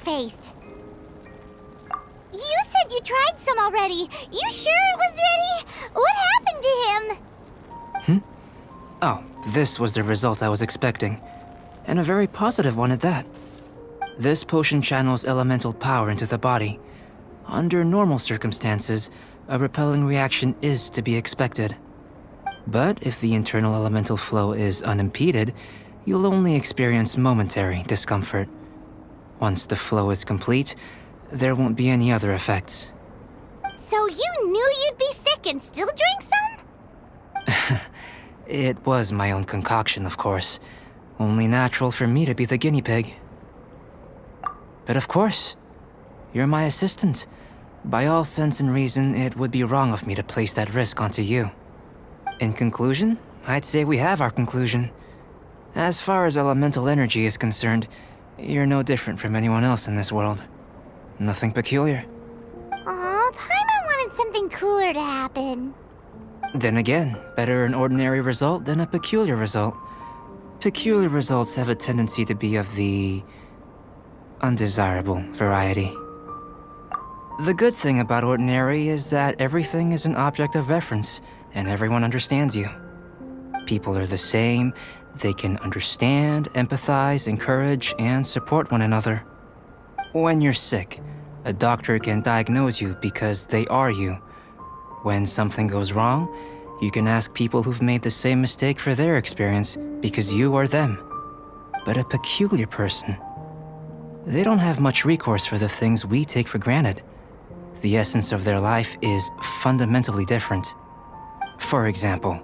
face. You said you tried some already. You sure it was ready? What happened to him? Oh, this was the result I was expecting. And a very positive one at that. This potion channels elemental power into the body. Under normal circumstances, a repelling reaction is to be expected. But if the internal elemental flow is unimpeded, you'll only experience momentary discomfort. Once the flow is complete, there won't be any other effects. So you knew you'd be sick and still drank some? It was my own concoction, of course. Only natural for me to be the guinea pig. But of course, you're my assistant. By all sense and reason, it would be wrong of me to place that risk onto you. In conclusion, I'd say we have our conclusion. As far as elemental energy is concerned, you're no different from anyone else in this world. Nothing peculiar. Aw, Paimon wanted something cooler to happen. Then again, better an ordinary result than a peculiar result. Peculiar results have a tendency to be of the undesirable variety. The good thing about ordinary is that everything is an object of reference, and everyone understands you. People are the same. They can understand, empathize, encourage, and support one another. When you're sick, a doctor can diagnose you because they are you. When something goes wrong, you can ask people who've made the same mistake for their experience because you are them. But a peculiar person, they don't have much recourse for the things we take for granted. The essence of their life is fundamentally different. For example,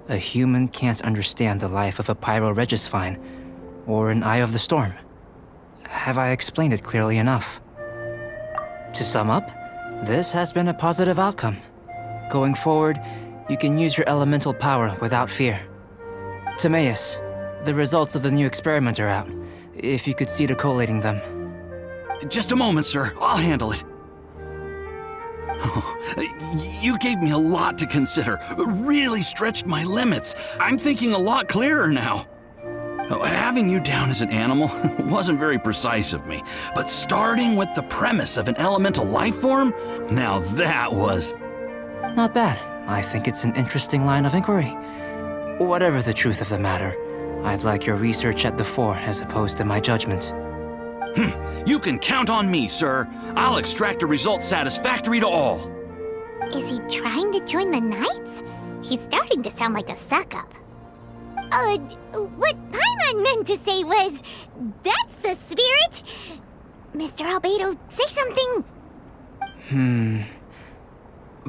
a human can't understand the life of a Pyroregisfine or an Eye of the Storm. Have I explained it clearly enough? To sum up, this has been a positive outcome. Going forward, you can use your elemental power without fear. Timaeus, the results of the new experiment are out. If you could see to collating them. Just a moment, sir. I'll handle it. Oh, you gave me a lot to consider. Really stretched my limits. I'm thinking a lot clearer now. Having you down as an animal wasn't very precise of me, but starting with the premise of an elemental life form, now that was... Not bad. I think it's an interesting line of inquiry. Whatever the truth of the matter, I'd like your research at the fore as opposed to my judgment. You can count on me, sir. I'll extract a result satisfactory to all. Is he trying to join the Knights? He's starting to sound like a suck-up. What Paimon meant to say was, that's the spirit. Mr. Albedo, say something.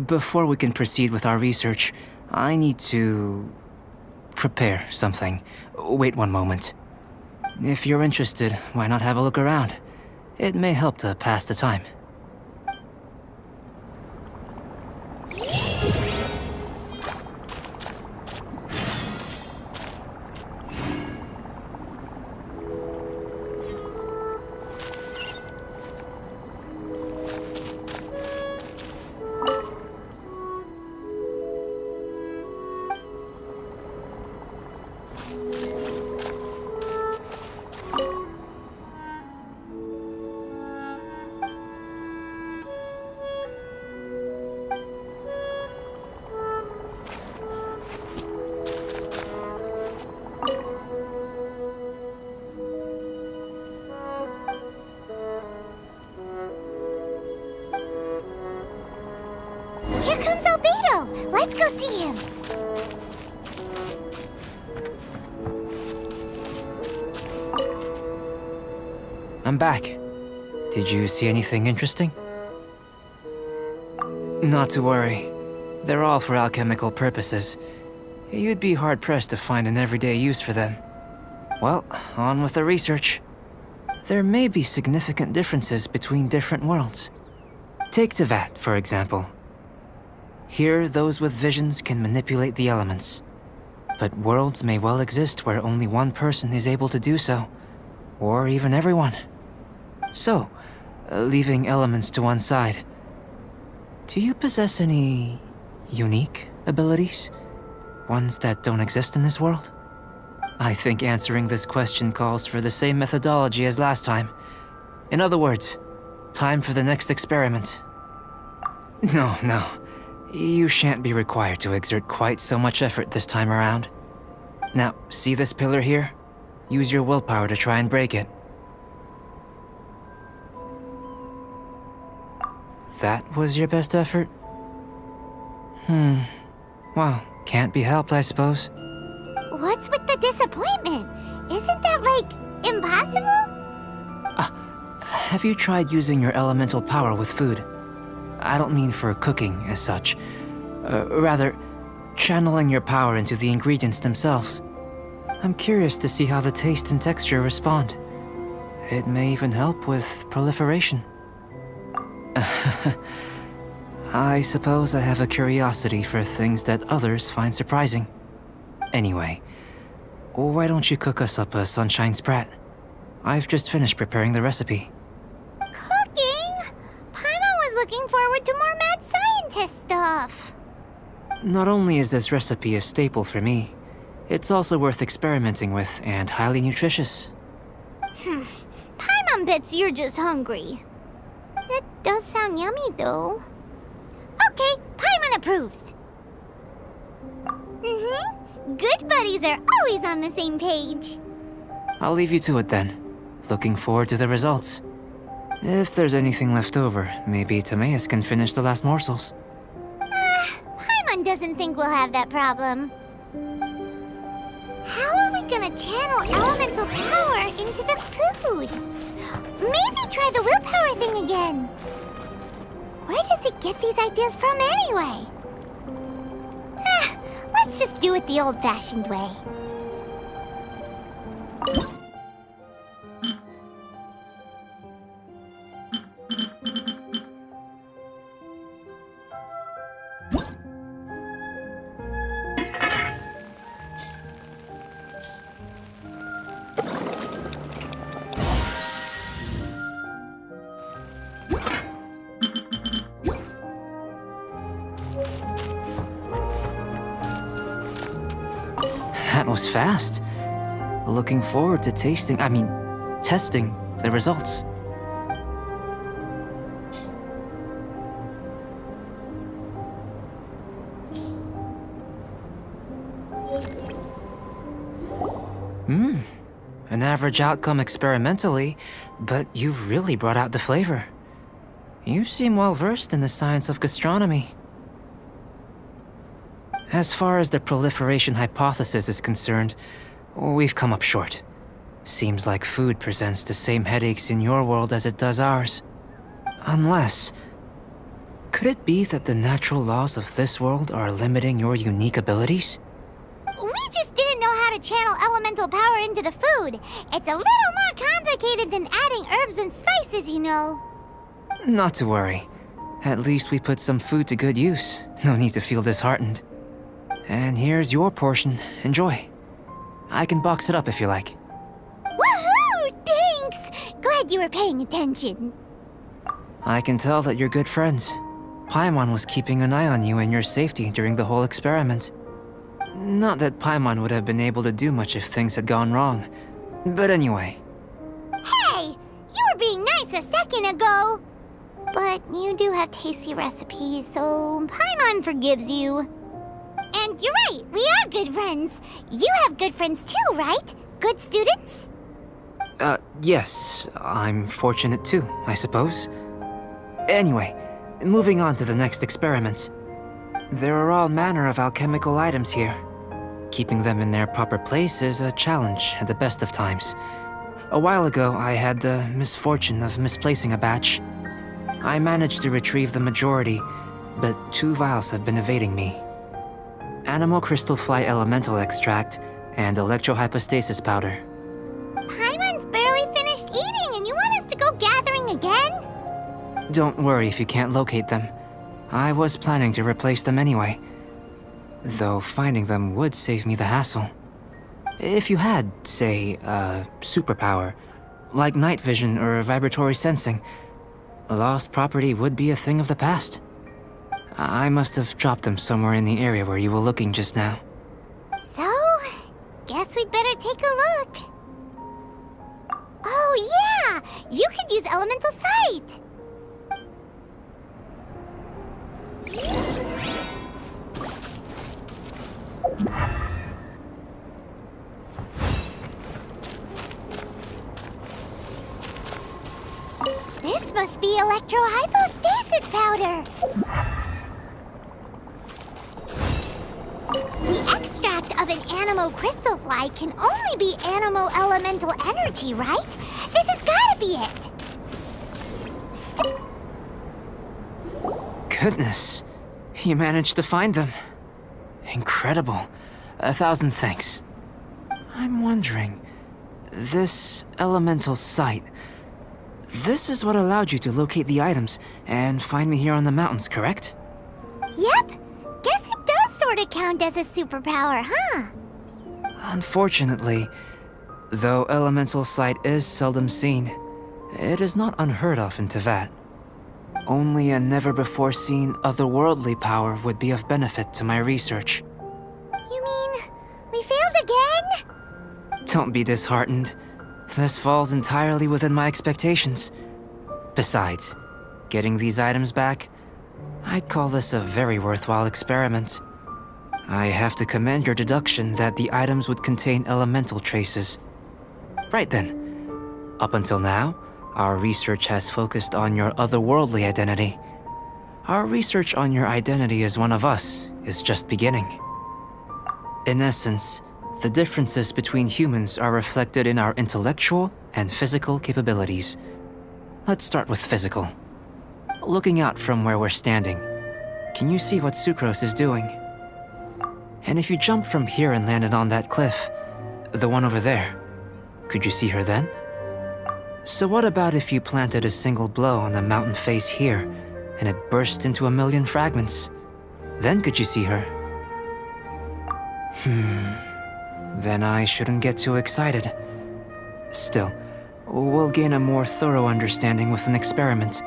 Before we can proceed with our research, I need to prepare something. Wait one moment. If you're interested, why not have a look around? It may help to pass the time. Here comes Albedo. Let's go see him. I'm back. Did you see anything interesting? Not to worry. They're all for alchemical purposes. You'd be hard-pressed to find an everyday use for them. Well, on with the research. There may be significant differences between different worlds. Take Tevat, for example. Here, those with visions can manipulate the elements. But worlds may well exist where only one person is able to do so. Or even everyone. So, leaving elements to one side, do you possess any unique abilities? Ones that don't exist in this world? I think answering this question calls for the same methodology as last time. In other words, time for the next experiment. No, no. You shan't be required to exert quite so much effort this time around. Now, see this pillar here? Use your willpower to try and break it. That was your best effort? Well, can't be helped, I suppose. What's with the disappointment? Isn't that, like, impossible? Have you tried using your elemental power with food? I don't mean for cooking as such. Rather, channeling your power into the ingredients themselves. I'm curious to see how the taste and texture respond. It may even help with proliferation. I suppose I have a curiosity for things that others find surprising. Anyway, why don't you cook us up a sunshine sprat? I've just finished preparing the recipe. Cooking? Paimon was looking forward to more mad scientist stuff. Not only is this recipe a staple for me, it's also worth experimenting with and highly nutritious. Paimon bets you're just hungry. That does sound yummy, though. Okay, Paimon approves. Good buddies are always on the same page. I'll leave you to it then. Looking forward to the results. If there's anything left over, maybe Timaeus can finish the last morsels. Paimon doesn't think we'll have that problem. How are we gonna channel elemental power into the food? Maybe try the willpower thing again. Where does it get these ideas from anyway? Let's just do it the old-fashioned way. That was fast. Looking forward to testing the results. An average outcome experimentally, but you've really brought out the flavor. You seem well versed in the science of gastronomy. As far as the proliferation hypothesis is concerned, we've come up short. Seems like food presents the same headaches in your world as it does ours. Unless... could it be that the natural laws of this world are limiting your unique abilities? We just didn't know how to channel elemental power into the food. It's a little more complicated than adding herbs and spices, you know. Not to worry. At least we put some food to good use. No need to feel disheartened. And here's your portion. Enjoy. I can box it up if you like. Woohoo! Thanks! Glad you were paying attention. I can tell that you're good friends. Paimon was keeping an eye on you and your safety during the whole experiment. Not that Paimon would have been able to do much if things had gone wrong. But anyway. Hey! You were being nice a second ago! But you do have tasty recipes, so Paimon forgives you. And you're right, we are good friends. You have good friends too, right? Good students? Yes. I'm fortunate too, I suppose. Anyway, moving on to the next experiment. There are all manner of alchemical items here. Keeping them in their proper place is a challenge at the best of times. A while ago, I had the misfortune of misplacing a batch. I managed to retrieve the majority, but 2 vials have been evading me. Animal crystal fly elemental extract and electrohypostasis powder. Paimon's barely finished eating and you want us to go gathering again? Don't worry if you can't locate them. I was planning to replace them anyway. Though finding them would save me the hassle. If you had, say, a superpower, like night vision or vibratory sensing, lost property would be a thing of the past. I must have dropped them somewhere in the area where you were looking just now. So, guess we'd better take a look. Oh yeah! Yeah! You could use elemental sight! This must be electrohypostasis powder! The extract of an animo crystal fly can only be animo elemental energy, right? This has gotta be it! Goodness, you managed to find them. Incredible. 1,000 thanks. I'm wondering, this elemental sight, this is what allowed you to locate the items and find me here on the mountains, correct? Yep! Guess it does sort of count as a superpower, huh? Unfortunately, though elemental sight is seldom seen, it is not unheard of in Teyvat. Only a never-before-seen otherworldly power would be of benefit to my research. You mean, we failed again? Don't be disheartened. This falls entirely within my expectations. Besides, getting these items back, I'd call this a very worthwhile experiment. I have to commend your deduction that the items would contain elemental traces. Right then. Up until now, our research has focused on your otherworldly identity. Our research on your identity as one of us is just beginning. In essence, the differences between humans are reflected in our intellectual and physical capabilities. Let's start with physical. Looking out from where we're standing, can you see what Sucrose is doing? And if you jumped from here and landed on that cliff, the one over there, could you see her then? So what about if you planted a single blow on the mountain face here, and it burst into 1,000,000 fragments? Then could you see her? Then I shouldn't get too excited. Still, we'll gain a more thorough understanding with an experiment.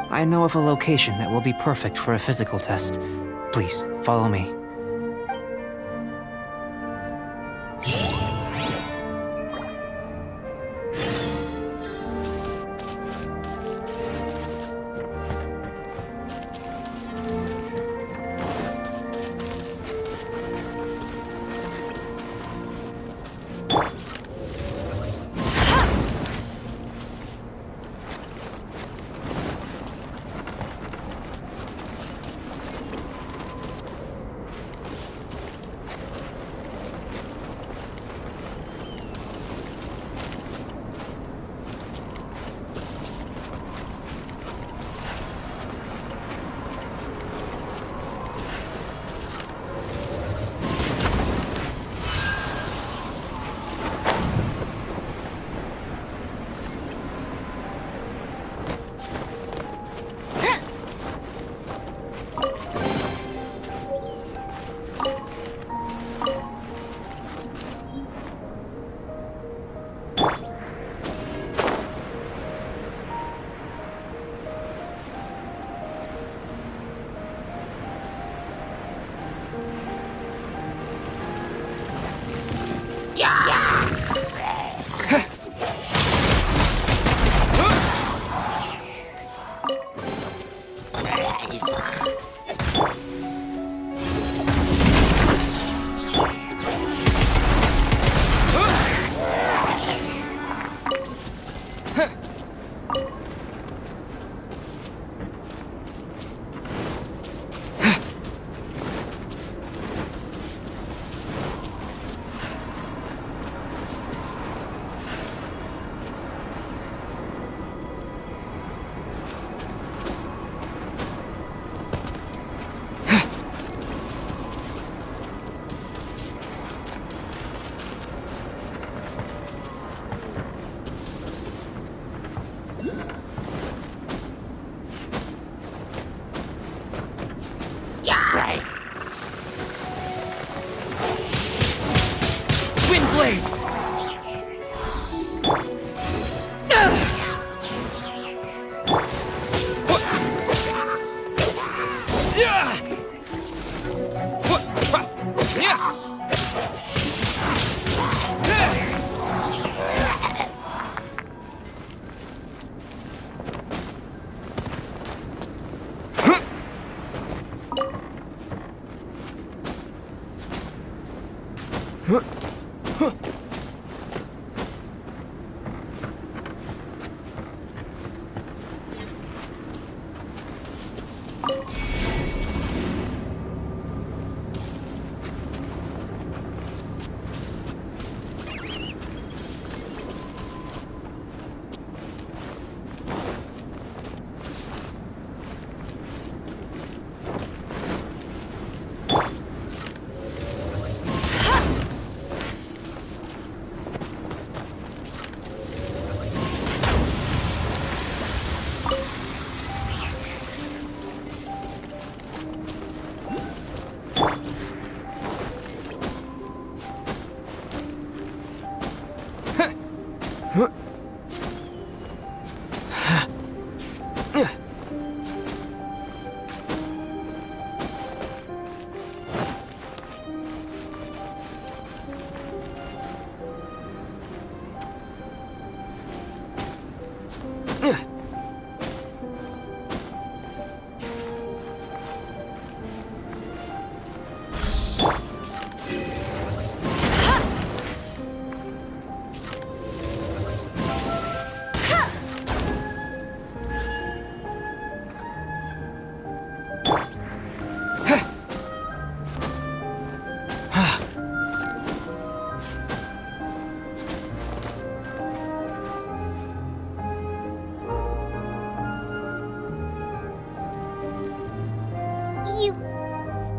I know of a location that will be perfect for a physical test. Please, follow me.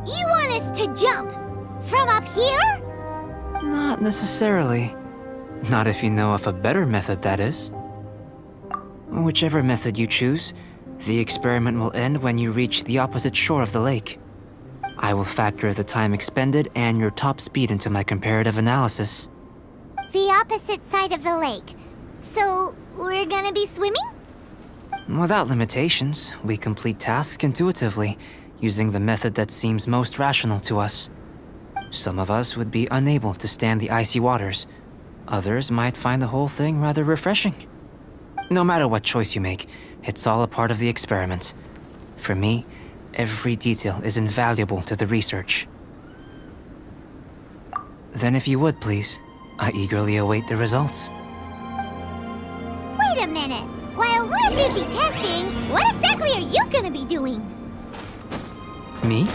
You want us to jump? From up here? Not necessarily. Not if you know of a better method, that is. Whichever method you choose, the experiment will end when you reach the opposite shore of the lake. I will factor the time expended and your top speed into my comparative analysis. The opposite side of the lake. So, we're gonna be swimming? Without limitations, we complete tasks intuitively, using the method that seems most rational to us. Some of us would be unable to stand the icy waters. Others might find the whole thing rather refreshing. No matter what choice you make, it's all a part of the experiment. For me, every detail is invaluable to the research. Then if you would, please, I eagerly await the results. Wait a minute! While we're busy testing, what exactly are you gonna be doing? Me?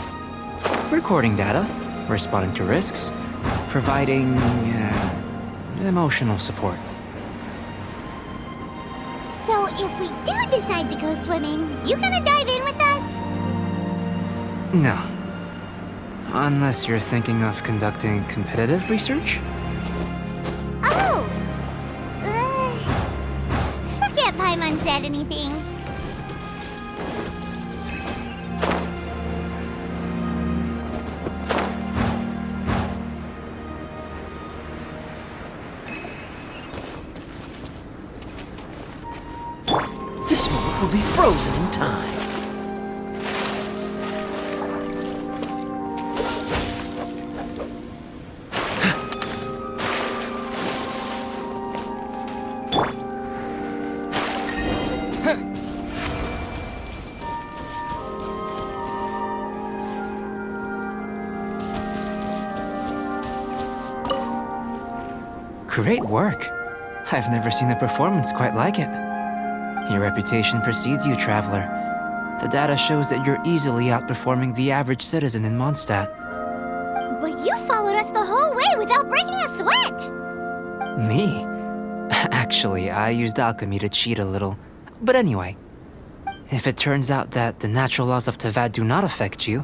Recording data, responding to risks, providing emotional support. So if we do decide to go swimming, you gonna dive in with us? No. Unless you're thinking of conducting competitive research? Oh! Forget Paimon said anything. This moment will be frozen in time. Great work. I've never seen a performance quite like it. Your reputation precedes you, traveler. The data shows that you're easily outperforming the average citizen in Mondstadt. But you followed us the whole way without breaking a sweat! Me? Actually, I used alchemy to cheat a little. But anyway, if it turns out that the natural laws of Tavad do not affect you,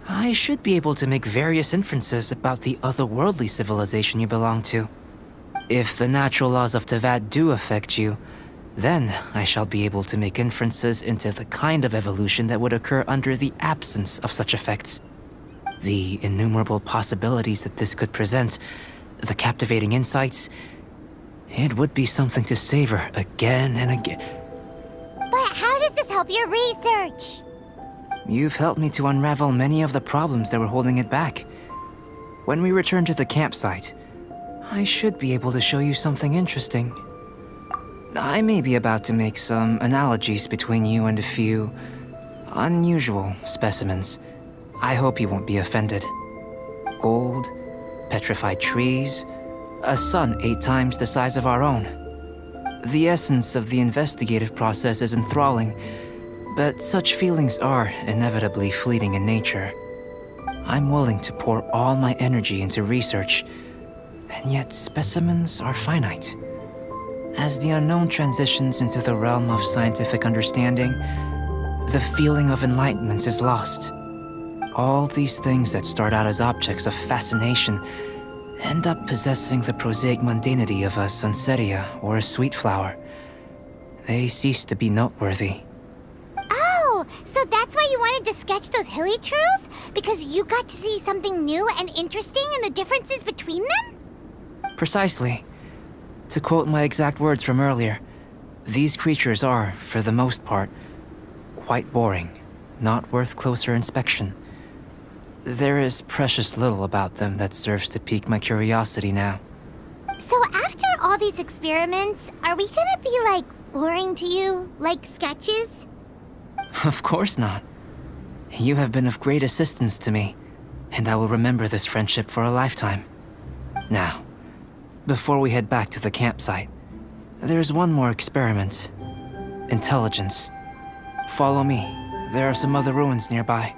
I should be able to make various inferences about the otherworldly civilization you belong to. If the natural laws of Tavad do affect you, then I shall be able to make inferences into the kind of evolution that would occur under the absence of such effects. The innumerable possibilities that this could present, the captivating insights, it would be something to savor again and again. But how does this help your research? You've helped me to unravel many of the problems that were holding it back. When we return to the campsite, I should be able to show you something interesting. I may be about to make some analogies between you and a few unusual specimens. I hope you won't be offended. Gold, petrified trees, A sun 8 times the size of our own. The essence of the investigative process is enthralling, but such feelings are inevitably fleeting in nature. I'm willing to pour all my energy into research, and yet specimens are finite. As the unknown transitions into the realm of scientific understanding, the feeling of enlightenment is lost. All these things that start out as objects of fascination end up possessing the prosaic mundanity of a Sunsetia or a sweet flower. They cease to be noteworthy. Oh, so that's why you wanted to sketch those hilly churls? Because you got to see something new and interesting in the differences between them? Precisely. To quote my exact words from earlier, these creatures are, for the most part, quite boring, not worth closer inspection. There is precious little about them that serves to pique my curiosity now. So after all these experiments, are we gonna be, like, boring to you? Like sketches? Of course not. You have been of great assistance to me, and I will remember this friendship for a lifetime. Now, before we head back to the campsite, there's one more experiment. Intelligence. Follow me. There are some other ruins nearby.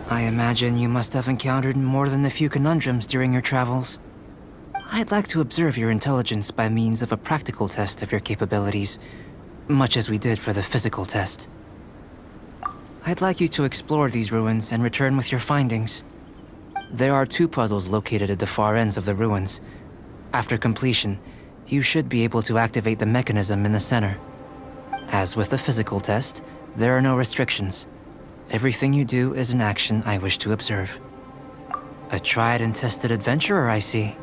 I imagine you must have encountered more than a few conundrums during your travels. I'd like to observe your intelligence by means of a practical test of your capabilities, much as we did for the physical test. I'd like you to explore these ruins and return with your findings. There are 2 puzzles located at the far ends of the ruins. After completion, you should be able to activate the mechanism in the center. As with the physical test, there are no restrictions. Everything you do is an action I wish to observe. A tried and tested adventurer, I see.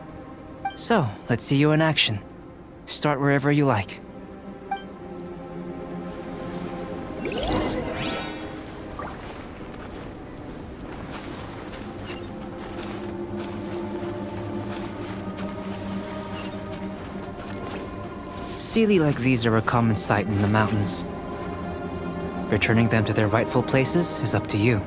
So, let's see you in action. Start wherever you like. Sealy like these are a common sight in the mountains. Returning them to their rightful places is up to you.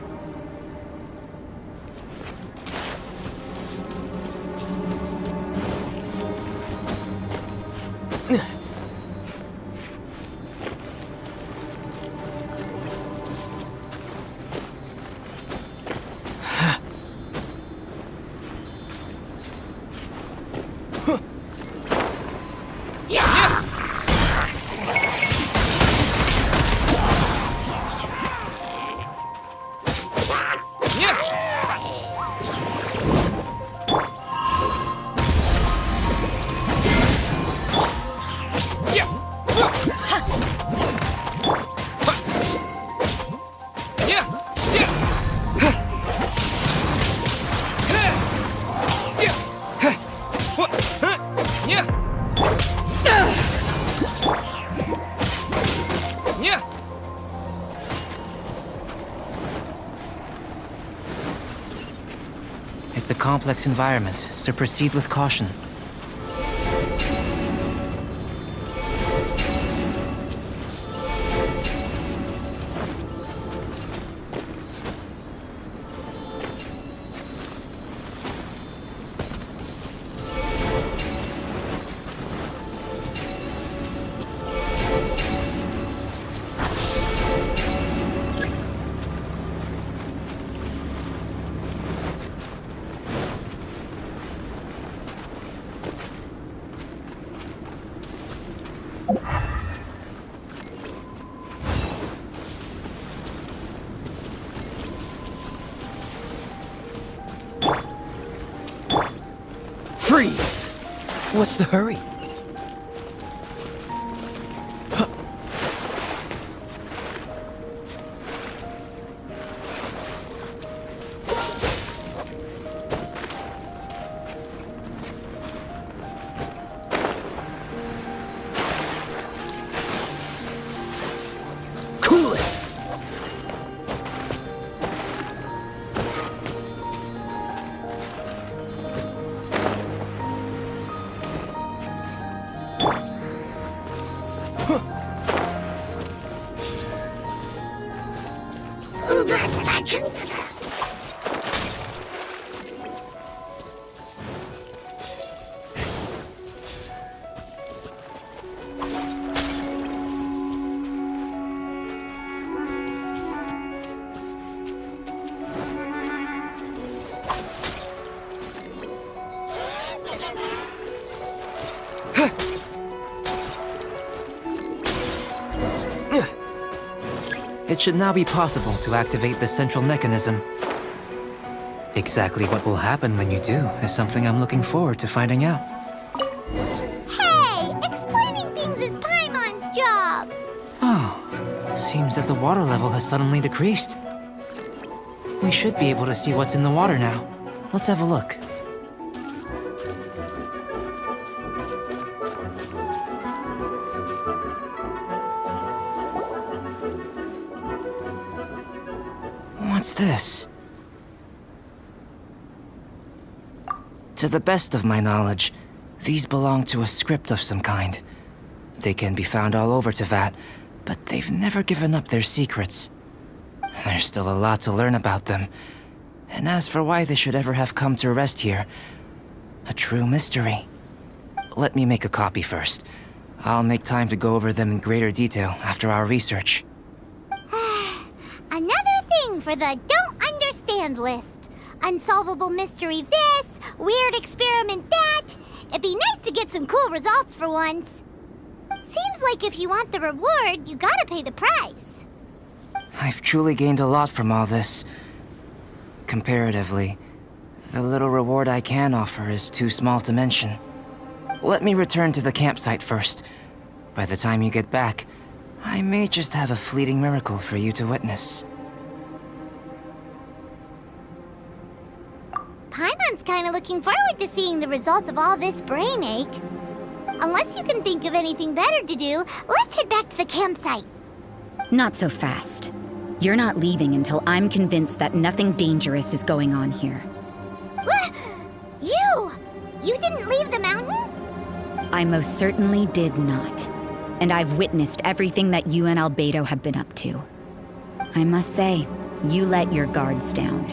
It's a complex environment, so proceed with caution. Freeze! What's the hurry? Cool it! It should now be possible to activate the central mechanism. Exactly what will happen when you do is something I'm looking forward to finding out. Hey! Explaining things is Paimon's job! Oh, seems that the water level has suddenly decreased. We should be able to see what's in the water now. Let's have a look. What's this? To the best of my knowledge, these belong to a script of some kind. They can be found all over Teyvat, but they've never given up their secrets. There's still a lot to learn about them. And as for why they should ever have come to rest here, a true mystery. Let me make a copy first. I'll make time to go over them in greater detail after our research. Another thing for the don't understand command list. Unsolvable mystery this, weird experiment that. It'd be nice to get some cool results for once. Seems like if you want the reward, you gotta pay the price. I've truly gained a lot from all this. Comparatively, the little reward I can offer is too small to mention. Let me return to the campsite first. By the time you get back, I may just have a fleeting miracle for you to witness. Paimon's kinda looking forward to seeing the results of all this brain ache. Unless you can think of anything better to do, let's head back to the campsite. Not so fast. You're not leaving until I'm convinced that nothing dangerous is going on here. You didn't leave the mountain? I most certainly did not. And I've witnessed everything that you and Albedo have been up to. I must say, you let your guards down.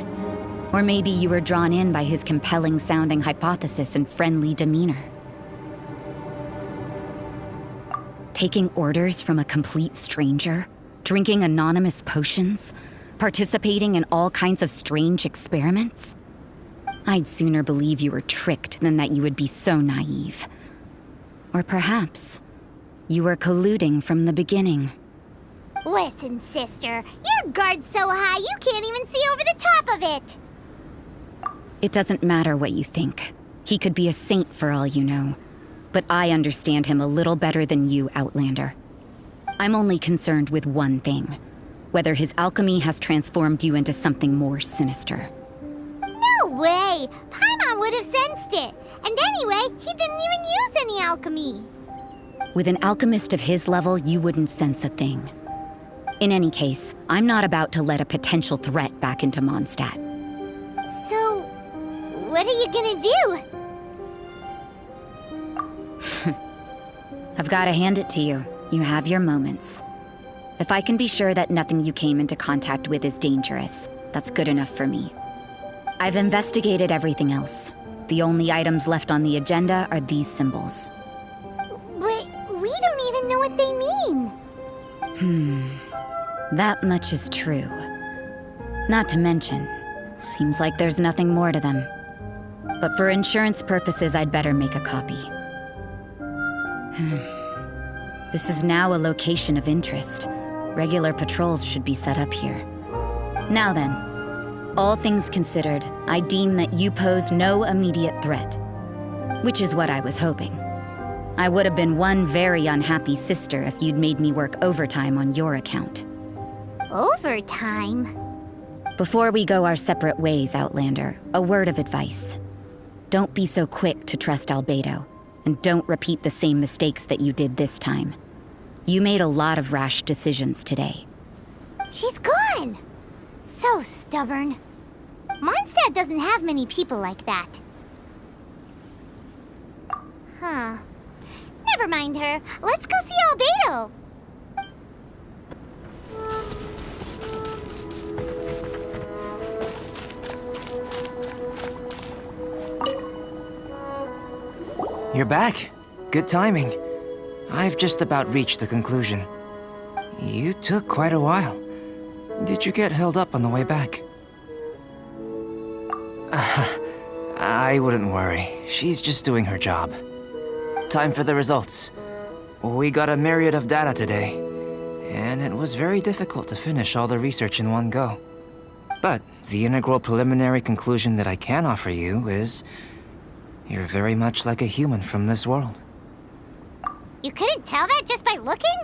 Or maybe you were drawn in by his compelling-sounding hypothesis and friendly demeanor. Taking orders from a complete stranger, drinking anonymous potions, participating in all kinds of strange experiments? I'd sooner believe you were tricked than that you would be so naive. Or perhaps you were colluding from the beginning. Listen, sister, your guard's so high you can't even see over the top of it. It doesn't matter what you think. He could be a saint for all you know. But I understand him a little better than you, Outlander. I'm only concerned with one thing. Whether his alchemy has transformed you into something more sinister. No way! Paimon would have sensed it. And anyway, he didn't even use any alchemy. With an alchemist of his level, you wouldn't sense a thing. In any case, I'm not about to let a potential threat back into Mondstadt. So, what are you gonna do? I've got to hand it to you. You have your moments. If I can be sure that nothing you came into contact with is dangerous, that's good enough for me. I've investigated everything else. The only items left on the agenda are these symbols. But we don't even know what they mean. That much is true. Not to mention, seems like there's nothing more to them. But for insurance purposes, I'd better make a copy. This is now a location of interest. Regular patrols should be set up here. Now then, all things considered, I deem that you pose no immediate threat. Which is what I was hoping. I would have been one very unhappy sister if you'd made me work overtime on your account. Overtime? Before we go our separate ways, Outlander, a word of advice. Don't be so quick to trust Albedo, and don't repeat the same mistakes that you did this time. You made a lot of rash decisions today. She's gone! So stubborn. Mondstadt doesn't have many people like that. Huh. Never mind her. Let's go see Albedo. You're back. Good timing. I've just about reached the conclusion. You took quite a while. Did you get held up on the way back? I wouldn't worry. She's just doing her job. Time for the results. We got a myriad of data today, and it was very difficult to finish all the research in one go. But the integral preliminary conclusion that I can offer you is you're very much like a human from this world. You couldn't tell that just by looking?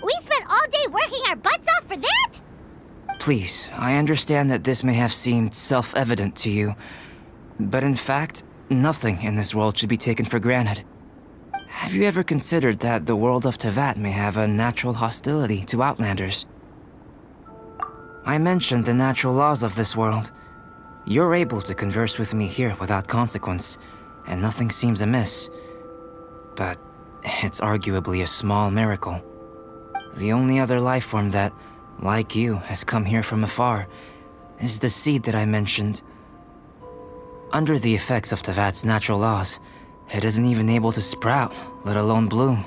We spent all day working our butts off for that? Please, I understand that this may have seemed self-evident to you, but in fact, nothing in this world should be taken for granted. Have you ever considered that the world of Teyvat may have a natural hostility to Outlanders? I mentioned the natural laws of this world. You're able to converse with me here without consequence, and nothing seems amiss. But it's arguably a small miracle. The only other life form that, like you, has come here from afar is the seed that I mentioned. Under the effects of Teyvat's natural laws, it isn't even able to sprout, let alone bloom.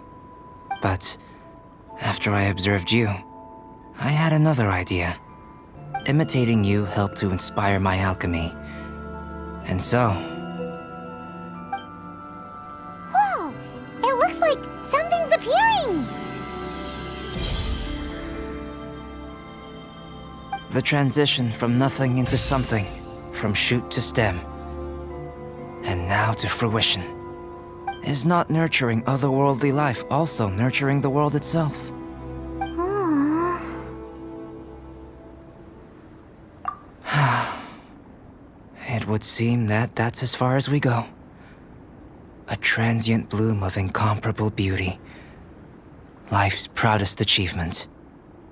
But after I observed you, I had another idea. Imitating you helped to inspire my alchemy. And so, Whoa! It looks like something's appearing! the transition from nothing into something, from shoot to stem, and now to fruition. Is not nurturing otherworldly life also nurturing the world itself? It would seem that that's as far as we go. A transient bloom of incomparable beauty. Life's proudest achievement.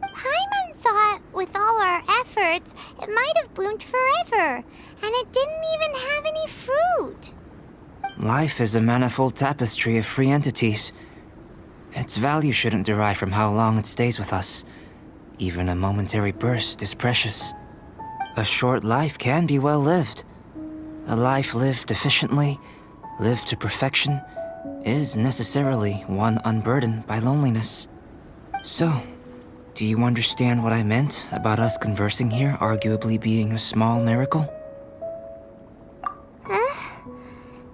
Paimon thought with all our efforts, it might have bloomed forever, and it didn't even have any fruit. Life is a manifold tapestry of free entities. Its value shouldn't derive from how long it stays with us. Even a momentary burst is precious. A short life can be well lived. A life lived efficiently, lived to perfection, is necessarily one unburdened by loneliness. So, do you understand what I meant about us conversing here arguably being a small miracle?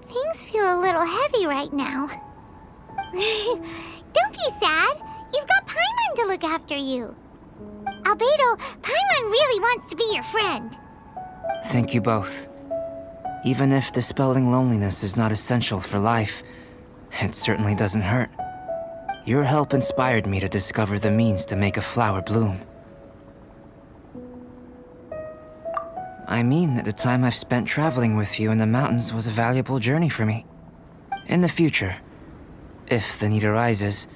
Things feel a little heavy right now. Don't be sad. You've got Paimon to look after you. Albedo, Paimon really wants to be your friend. Thank you both. Even if dispelling loneliness is not essential for life, it certainly doesn't hurt. Your help inspired me to discover the means to make a flower bloom. I mean that the time I've spent traveling with you in the mountains was a valuable journey for me. In the future, if the need arises,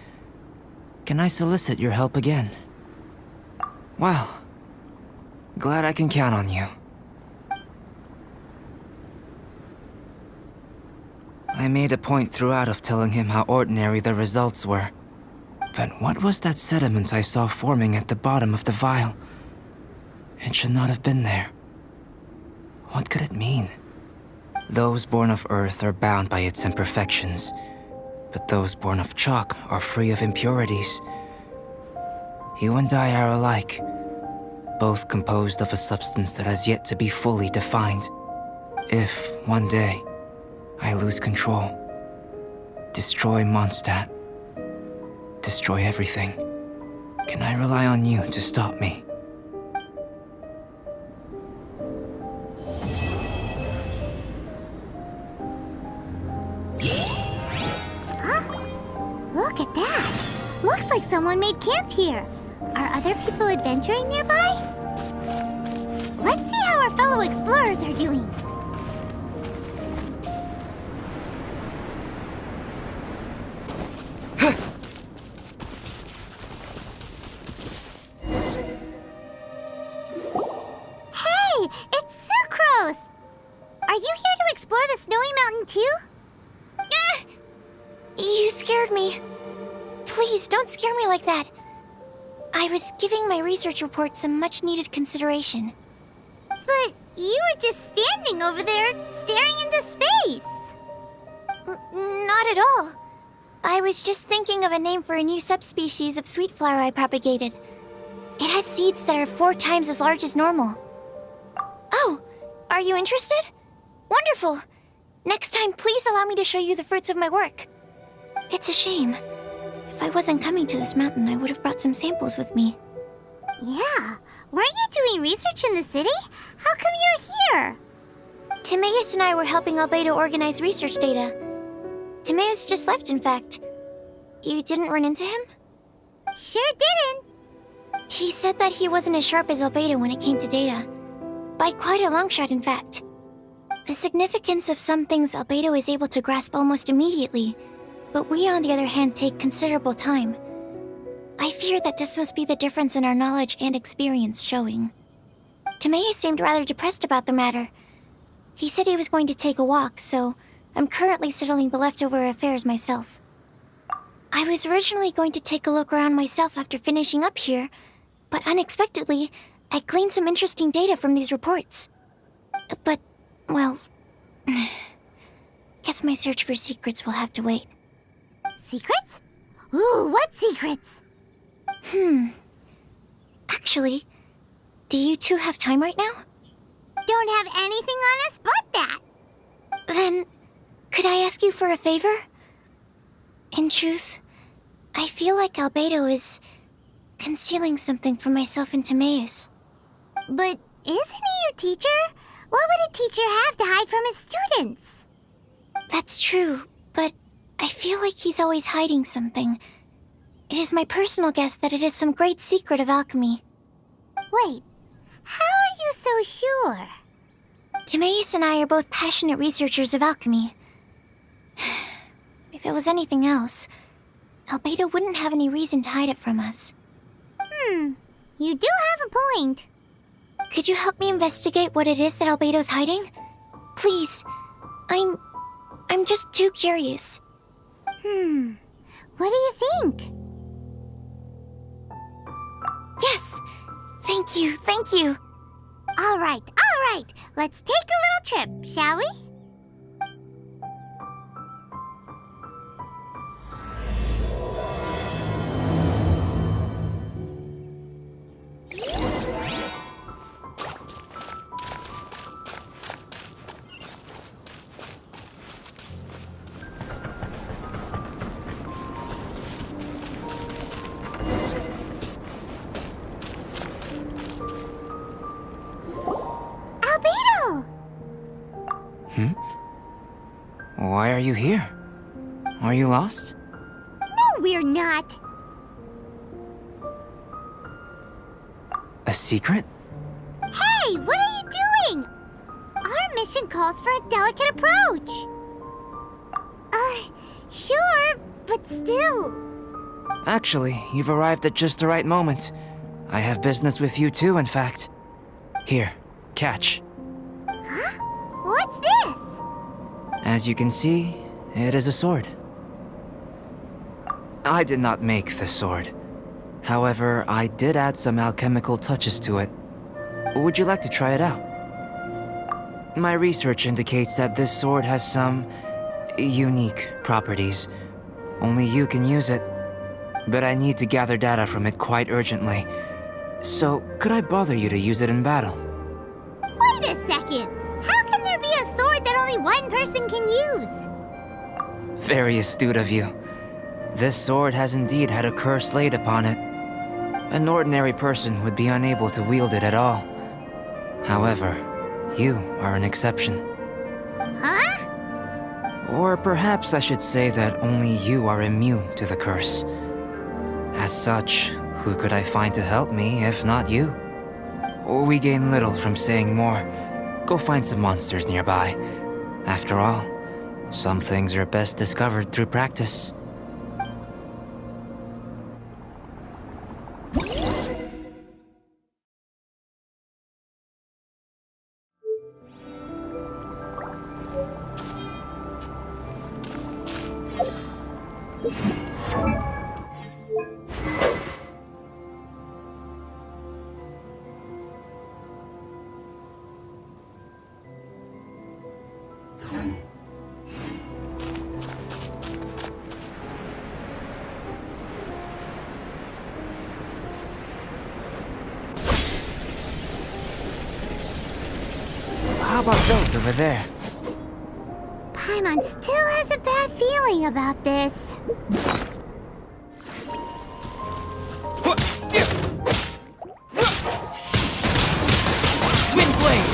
can I solicit your help again? Well, glad I can count on you. I made a point throughout of telling him how ordinary the results were. But what was that sediment I saw forming at the bottom of the vial? It should not have been there. What could it mean? Those born of Earth are bound by its imperfections, but those born of chalk are free of impurities. You and I are alike, both composed of a substance that has yet to be fully defined. If, one day, I lose control, destroy Mondstadt, destroy everything, can I rely on you to stop me? Look at that. Looks like someone made camp here. Are other people adventuring nearby? Let's see how our fellow explorers are doing. Hey, it's Sucrose! Are you here to explore the snowy mountain too? You scared me. Please, don't scare me like that. I was giving my research report some much-needed consideration. But you were just standing over there, staring into space. Not at all. I was just thinking of a name for a new subspecies of sweet flower I propagated. It has seeds that are 4 times as large as normal. Oh, are you interested? Wonderful. Next time, please allow me to show you the fruits of my work. It's a shame. If I wasn't coming to this mountain, I would have brought some samples with me. Yeah. Weren't you doing research in the city? How come you're here? Timaeus and I were helping Albedo organize research data. Timaeus just left, in fact. You didn't run into him? Sure didn't. He said that he wasn't as sharp as Albedo when it came to data. By quite a long shot, in fact. The significance of some things Albedo is able to grasp almost immediately, but we, on the other hand, take considerable time. I fear that this must be the difference in our knowledge and experience showing. Timaeus seemed rather depressed about the matter. He said he was going to take a walk, so I'm currently settling the leftover affairs myself. I was originally going to take a look around myself after finishing up here, but unexpectedly, I gleaned some interesting data from these reports. But, well, guess my search for secrets will have to wait. Secrets? Ooh, what secrets? Actually, Do you two have time right now? Don't have anything on us but that. Then, could I ask you for a favor? In truth, I feel like Albedo is concealing something from myself and Timaeus. But isn't he your teacher? What would a teacher have to hide from his students? That's true, but I feel like he's always hiding something. It is my personal guess that it is some great secret of alchemy. Wait, how are you so sure? Timaeus and I are both passionate researchers of alchemy. If it was anything else, Albedo wouldn't have any reason to hide it from us. You do have a point. Could you help me investigate what it is that Albedo's hiding? Please. I'm just too curious. What do you think? Yes! Thank you, thank you. All right. Let's take a little trip, shall we? Albedo! Why are you here? Are you lost? No, we're not. A secret? Hey, what are you doing? Our mission calls for a delicate approach. Sure, but still. Actually, you've arrived at just the right moment. I have business with you too, in fact. Here, catch. Huh? What's this? As you can see, it is a sword. I did not make the sword. However, I did add some alchemical touches to it. Would you like to try it out? My research indicates that this sword has some unique properties. Only you can use it. But I need to gather data from it quite urgently. So, could I bother you to use it in battle? Wait a second. How can there be a sword that only one person can use? Very astute of you. This sword has indeed had a curse laid upon it. An ordinary person would be unable to wield it at all. However, you are an exception. Huh? Or perhaps I should say that only you are immune to the curse. As such, who could I find to help me if not you? We gain little from saying more. Go find some monsters nearby. After all, some things are best discovered through practice. How about those over there? Paimon still has a bad feeling about this. Wind blade!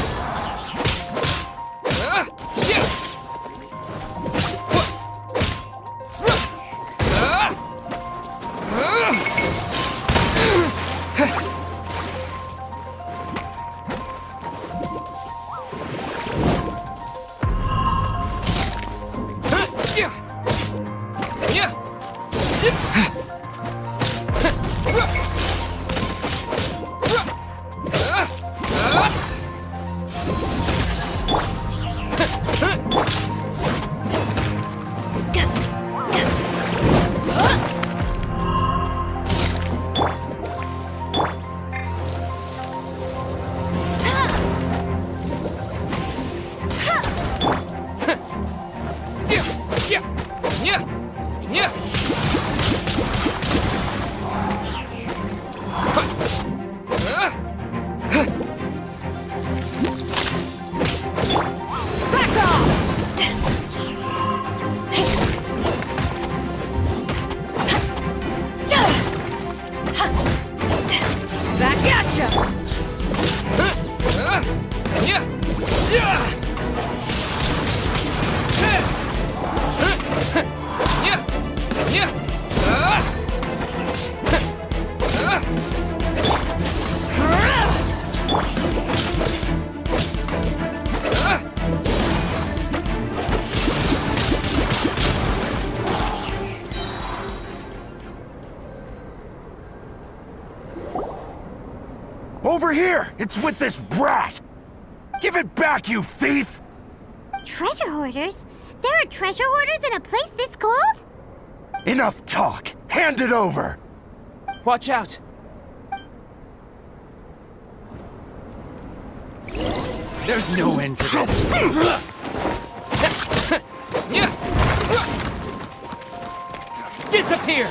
Over here! It's with this brat! Give it back, you thief! Treasure hoarders? There are treasure hoarders in a place this cold? Enough talk! Hand it over! Watch out! There's no end to this. Disappear!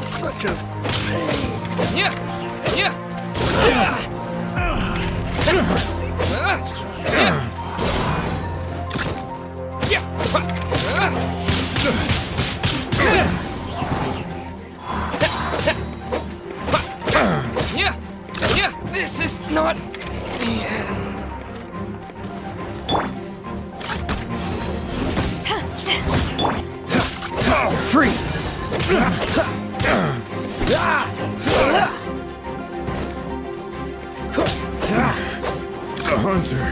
Such a pain. This is not the end. Freeze! The hunter.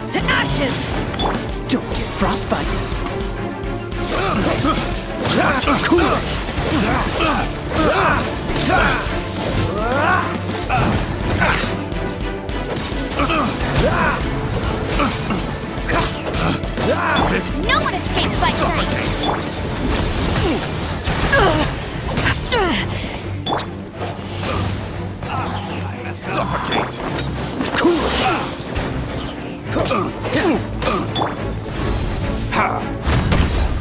To ashes! Don't get frostbite. No one escapes by sight! Suffocate!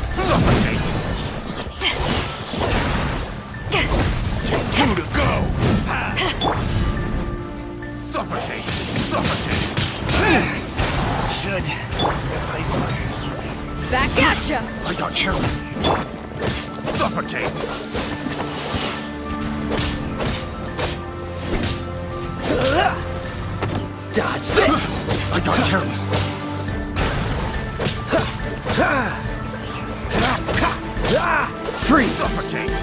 Suffocate! Two to go! Suffocate! Suffocate! Should replace my... Back at ya! I got careless. Suffocate! Dodge this! I got careless. Freeze! Suffocate!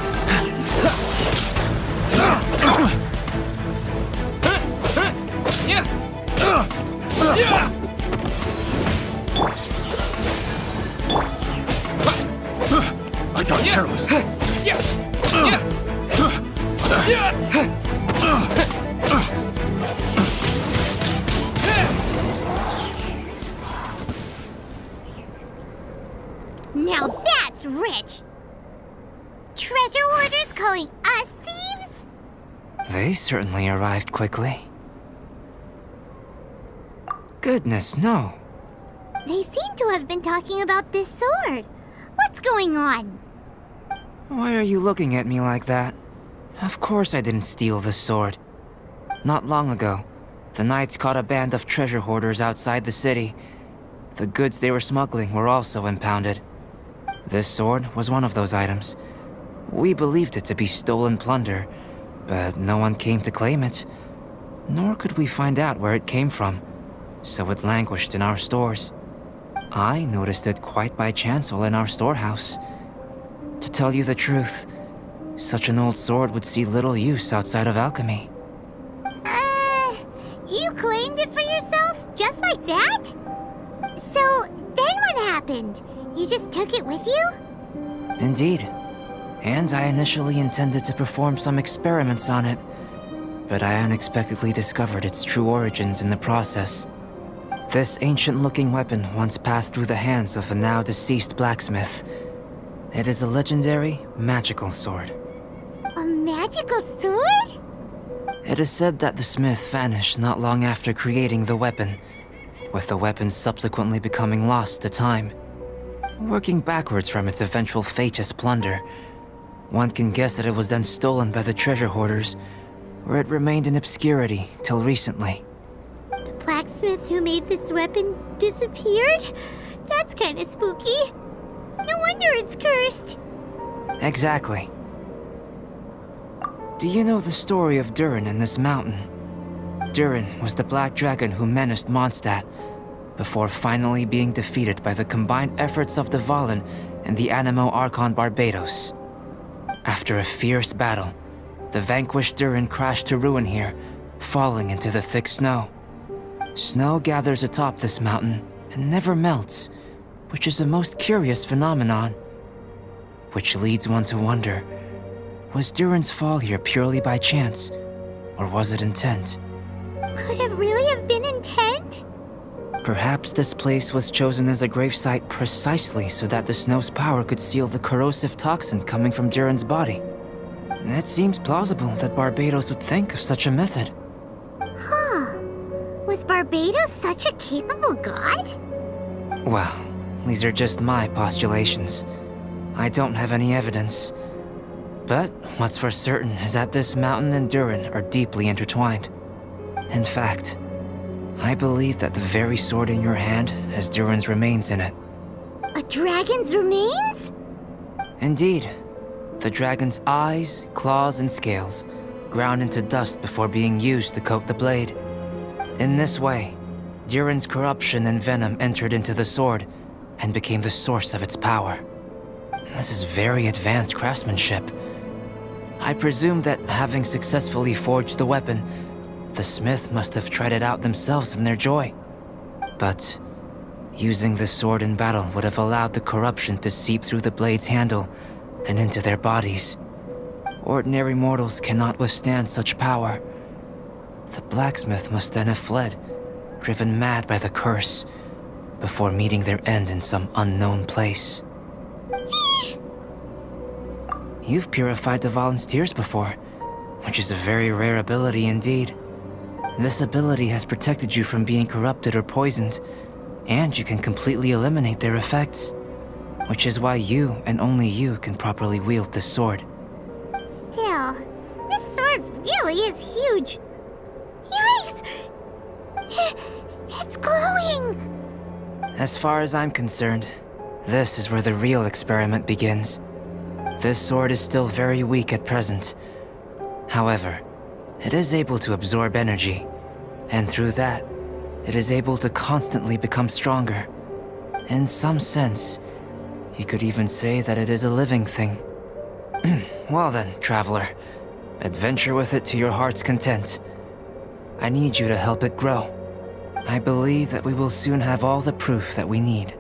I got careless. Now that's rich! Treasure hoarders calling us thieves? They certainly arrived quickly. Goodness, no. They seem to have been talking about this sword. What's going on? Why are you looking at me like that? Of course I didn't steal the sword. Not long ago, the knights caught a band of treasure hoarders outside the city. The goods they were smuggling were also impounded. This sword was one of those items. We believed it to be stolen plunder, but no one came to claim it. Nor could we find out where it came from, so it languished in our stores. I noticed it quite by chance while in our storehouse. To tell you the truth, such an old sword would see little use outside of alchemy. You claimed it for yourself? Just like that? So, then what happened? You just took it with you? Indeed. And I initially intended to perform some experiments on it, but I unexpectedly discovered its true origins in the process. This ancient-looking weapon once passed through the hands of a now-deceased blacksmith. It is a legendary, magical sword. A magical sword? It is said that the smith vanished not long after creating the weapon, with the weapon subsequently becoming lost to time. Working backwards from its eventual fate as plunder, one can guess that it was then stolen by the Treasure Hoarders, where it remained in obscurity till recently. The blacksmith who made this weapon disappeared? That's kinda spooky. No wonder it's cursed. Exactly. Do you know the story of Durin and this mountain? Durin was the black dragon who menaced Mondstadt, before finally being defeated by the combined efforts of the Valen and the Animo Archon Barbados. After a fierce battle, the vanquished Durin crashed to ruin here, falling into the thick snow. Snow gathers atop this mountain and never melts, which is a most curious phenomenon. Which leads one to wonder, was Durin's fall here purely by chance, or was it intent? Could it really have been intent? Perhaps this place was chosen as a gravesite precisely so that the snow's power could seal the corrosive toxin coming from Durin's body. It seems plausible that Barbados would think of such a method. Huh. Was Barbados such a capable god? Well, these are just my postulations. I don't have any evidence. But what's for certain is that this mountain and Durin are deeply intertwined. In fact, I believe that the very sword in your hand has Durin's remains in it. A dragon's remains? Indeed. The dragon's eyes, claws, and scales ground into dust before being used to coat the blade. In this way, Durin's corruption and venom entered into the sword and became the source of its power. This is very advanced craftsmanship. I presume that having successfully forged the weapon, the smith must have tried it out themselves in their joy. But using the sword in battle would have allowed the corruption to seep through the blade's handle and into their bodies. Ordinary mortals cannot withstand such power. The blacksmith must then have fled, driven mad by the curse, before meeting their end in some unknown place. You've purified the Valen's tears before, which is a very rare ability indeed. This ability has protected you from being corrupted or poisoned, and you can completely eliminate their effects, which is why you and only you can properly wield this sword. Still, this sword really is huge. Yikes! It's glowing! As far as I'm concerned, this is where the real experiment begins. This sword is still very weak at present. However, it is able to absorb energy, and through that, it is able to constantly become stronger. In some sense, you could even say that it is a living thing. Well then, traveler, adventure with it to your heart's content. I need you to help it grow. I believe that we will soon have all the proof that we need.